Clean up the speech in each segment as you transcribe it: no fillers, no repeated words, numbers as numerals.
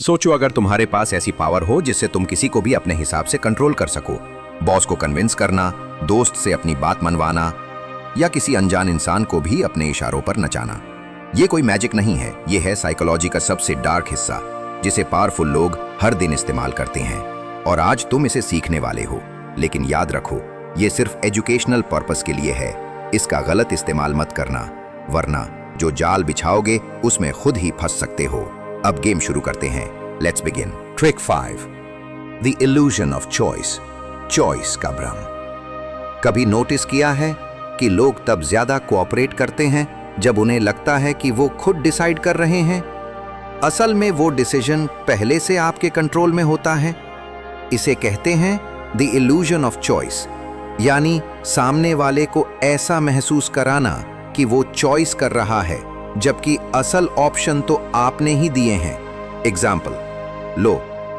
सोचो अगर तुम्हारे पास ऐसी पावर हो जिससे तुम किसी को भी अपने हिसाब से कंट्रोल कर सको। बॉस को कन्विंस करना, दोस्त से अपनी बात मनवाना या किसी अनजान इंसान को भी अपने इशारों पर नचाना। ये कोई मैजिक नहीं है, ये है साइकोलॉजी का सबसे डार्क हिस्सा जिसे पावरफुल लोग हर दिन इस्तेमाल करते हैं। और आज तुम इसे सीखने वाले हो। लेकिन याद रखो, ये सिर्फ एजुकेशनल पर्पस के लिए है। इसका गलत इस्तेमाल मत करना, वरना जो जाल बिछाओगे उसमें खुद ही फंस सकते हो। अब गेम शुरू करते हैं। Let's begin. Trick 5, the illusion of choice. Choice का भ्रम। कभी नोटिस किया है कि लोग तब ज्यादा कोऑपरेट करते हैं जब उन्हें लगता है कि वो खुद डिसाइड कर रहे हैं। असल में वो डिसीजन पहले से आपके कंट्रोल में होता है। इसे कहते हैं द इल्यूजन ऑफ चॉइस, यानी सामने वाले को ऐसा महसूस कराना कि वो चॉइस कर रहा है जबकि असल ऑप्शन तो आपने ही दिए हैं। एग्जाम्पल लो,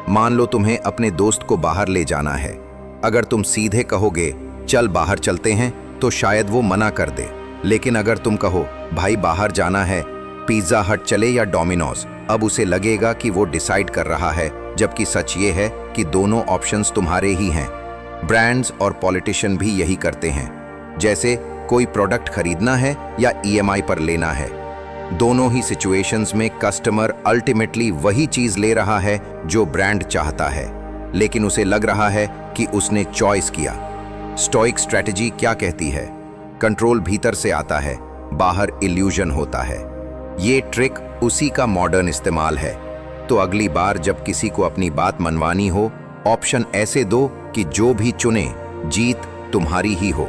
मान लो तुम्हें अपने दोस्त को बाहर ले जाना है। अगर तुम सीधे कहोगे चल बाहर चलते हैं तो शायद वो मना कर दे। लेकिन अगर तुम कहो भाई बाहर जाना है, पिज्जा हट चले या डोमिनोज, अब उसे लगेगा कि वो डिसाइड कर रहा है, जबकि सच ये है कि दोनों ऑप्शंस तुम्हारे ही हैं। ब्रांड्स और पॉलिटिशियन भी यही करते हैं। जैसे कोई प्रोडक्ट खरीदना है या ईएमआई पर लेना है, दोनों ही सिचुएशंस में कस्टमर अल्टीमेटली वही चीज ले रहा है जो ब्रांड चाहता है, लेकिन उसे लग रहा है कि उसने चॉइस किया। स्टोइक स्ट्रेटजी क्या कहती है? कंट्रोल भीतर से आता है, बाहर इल्यूजन होता है। ये ट्रिक उसी का मॉडर्न इस्तेमाल है। तो अगली बार जब किसी को अपनी बात मनवानी हो, ऑप्शन ऐसे दो कि जो भी चुने जीत तुम्हारी ही हो।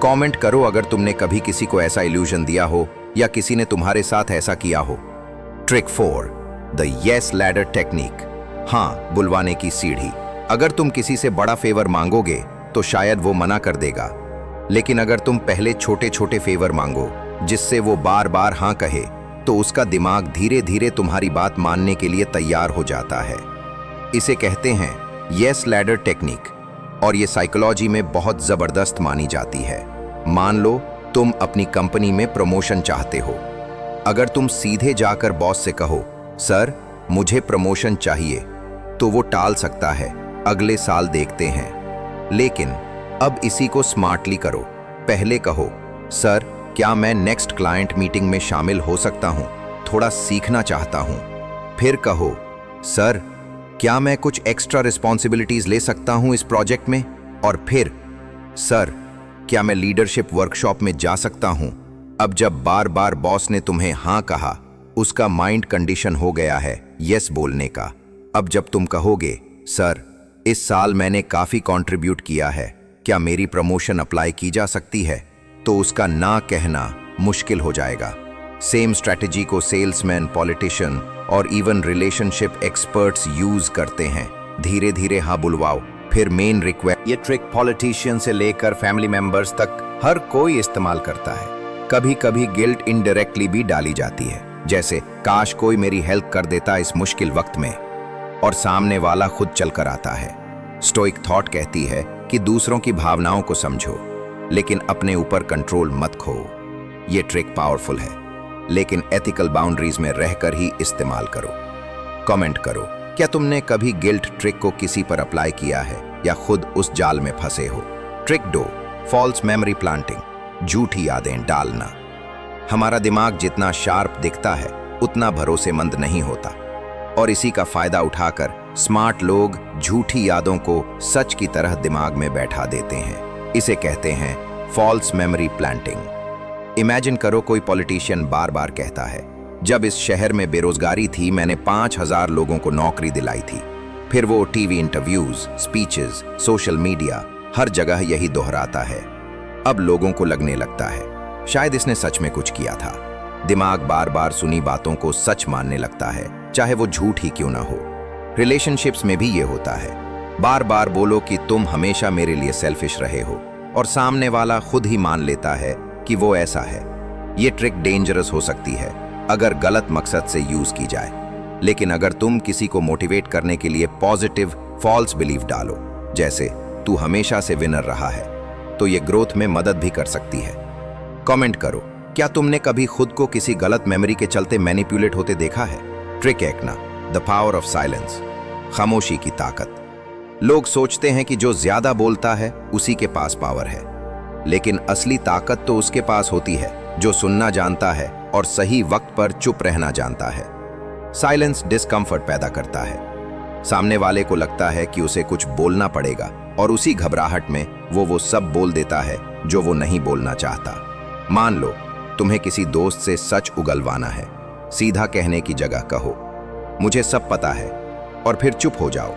कमेंट करो अगर तुमने कभी किसी को ऐसा इल्यूजन दिया हो या किसी ने तुम्हारे साथ ऐसा किया हो। Trick 4, the yes ladder technique. हाँ, बुलवाने की सीढ़ी। अगर तुम किसी से बड़ा फेवर मांगोगे तो शायद वो मना कर देगा, लेकिन अगर तुम पहले छोटे छोटे फेवर मांगो जिससे वो बार बार हाँ कहे, तो उसका दिमाग धीरे धीरे तुम्हारी बात मानने के लिए तैयार हो जाता है। इसे कहते हैं येस लैडर टेक्निक, और ये साइकोलॉजी में बहुत जबरदस्त मानी जाती है। मान लो तुम अपनी कंपनी में प्रमोशन चाहते हो। अगर तुम सीधे जाकर बॉस से कहो सर मुझे प्रमोशन चाहिए, तो वो टाल सकता है, अगले साल देखते हैं। लेकिन अब इसी को स्मार्टली करो। पहले कहो सर क्या मैं नेक्स्ट क्लाइंट मीटिंग में शामिल हो सकता हूं, थोड़ा सीखना चाहता हूं। फिर कहो सर क्या मैं कुछ एक्स्ट्रा रिस्पॉन्सिबिलिटीज ले सकता हूं इस प्रोजेक्ट में। और फिर सर क्या मैं लीडरशिप वर्कशॉप में जा सकता हूं। अब जब बार बार बॉस ने तुम्हें हां कहा, उसका माइंड कंडीशन हो गया है यस बोलने का। अब जब तुम कहोगे सर इस साल मैंने काफी कंट्रीब्यूट किया है, क्या मेरी प्रमोशन अप्लाई की जा सकती है, तो उसका ना कहना मुश्किल हो जाएगा। सेम स्ट्रैटेजी को सेल्समैन, पॉलिटिशियन और इवन रिलेशनशिप एक्सपर्ट्स यूज करते हैं। धीरे धीरे हाँ बुलवाओ, फिर मेन रिक्वेस्ट। ये ट्रिक पॉलिटिशियन से लेकर फैमिली मेंबर्स तक हर कोई इस्तेमाल करता है। कभी कभी गिल्ट इनडायरेक्टली भी डाली जाती है, जैसे काश कोई मेरी हेल्प कर देता इस मुश्किल वक्त में, और सामने वाला खुद चलकर आता है। स्टोइक थॉट कहती है कि दूसरों की भावनाओं को समझो, लेकिन अपने ऊपर कंट्रोल मत खो। ये ट्रिक पावरफुल है, लेकिन एथिकल बाउंड्रीज में रहकर ही इस्तेमाल करो। कमेंट करो, क्या तुमने कभी गिल्ट ट्रिक को किसी पर अप्लाई किया है या खुद उस जाल में फंसे हो? Trick 2, false memory planting. झूठी यादें डालना। हमारा दिमाग जितना शार्प दिखता है उतना भरोसेमंद नहीं होता, और इसी का फायदा उठाकर स्मार्ट लोग झूठी यादों को सच की तरह दिमाग में बैठा देते हैं। इसे कहते हैं फॉल्स मेमोरी प्लांटिंग। इमेजिन करो कोई पॉलिटिशियन बार बार कहता है जब इस शहर में बेरोजगारी थी मैंने 5000 लोगों को नौकरी दिलाई थी। फिर वो TV interviews, speeches, social media, हर जगह यही दोहराता है। अब लोगों को लगने लगता है शायद इसने सच में कुछ किया था। दिमाग बार बार सुनी बातों को सच मानने लगता है, चाहे वो झूठ ही क्यों ना हो। रिलेशनशिप्स में भी ये होता है। बार बार बोलो कि तुम हमेशा मेरे लिए सेल्फिश रहे हो, और सामने वाला खुद ही मान लेता है कि वो ऐसा है। ये ट्रिक डेंजरस हो सकती है अगर गलत मकसद से यूज की जाए, लेकिन अगर तुम किसी को मोटिवेट करने के लिए पॉजिटिव फॉल्स बिलीफ डालो, जैसे तू हमेशा से विनर रहा है, तो ये ग्रोथ में मदद भी कर सकती है। कमेंट करो, क्या तुमने कभी खुद को किसी गलत मेमोरी के चलते मैनिपुलेट होते देखा है? ट्रिक 1 ना, द पावर ऑफ साइलेंस, खामोशी की ताकत। लोग सोचते हैं कि जो ज्यादा बोलता है उसी के पास पावर है, लेकिन असली ताकत तो उसके पास होती है जो सुनना जानता है और सही वक्त पर चुप रहना जानता है। साइलेंस डिस्कंफर्ट पैदा करता है। सामने वाले को लगता है कि उसे कुछ बोलना पड़ेगा और उसी घबराहट में वो सब बोल देता है जो वो नहीं बोलना चाहता। मान लो तुम्हें किसी दोस्त से सच उगलवाना है, सीधा कहने की जगह कहो मुझे सब पता है और फिर चुप हो जाओ।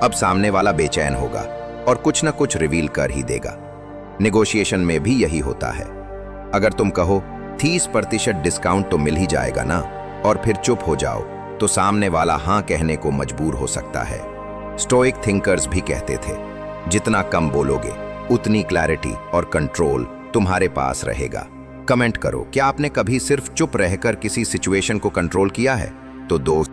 अब सामने वाला बेचैन होगा और कुछ ना कुछ रिवील कर ही देगा। नेगोशिएशन में भी यही होता है। अगर तुम कहो 30% डिस्काउंट तो मिल ही जाएगा ना और फिर चुप हो जाओ तो सामने वाला हाँ कहने को मजबूर हो सकता है। स्टोइक थिंकर्स भी कहते थे जितना कम बोलोगे उतनी क्लैरिटी और कंट्रोल तुम्हारे पास रहेगा। कमेंट करो, क्या आपने कभी सिर्फ चुप रहकर किसी सिचुएशन को कंट्रोल किया है? तो दोस्त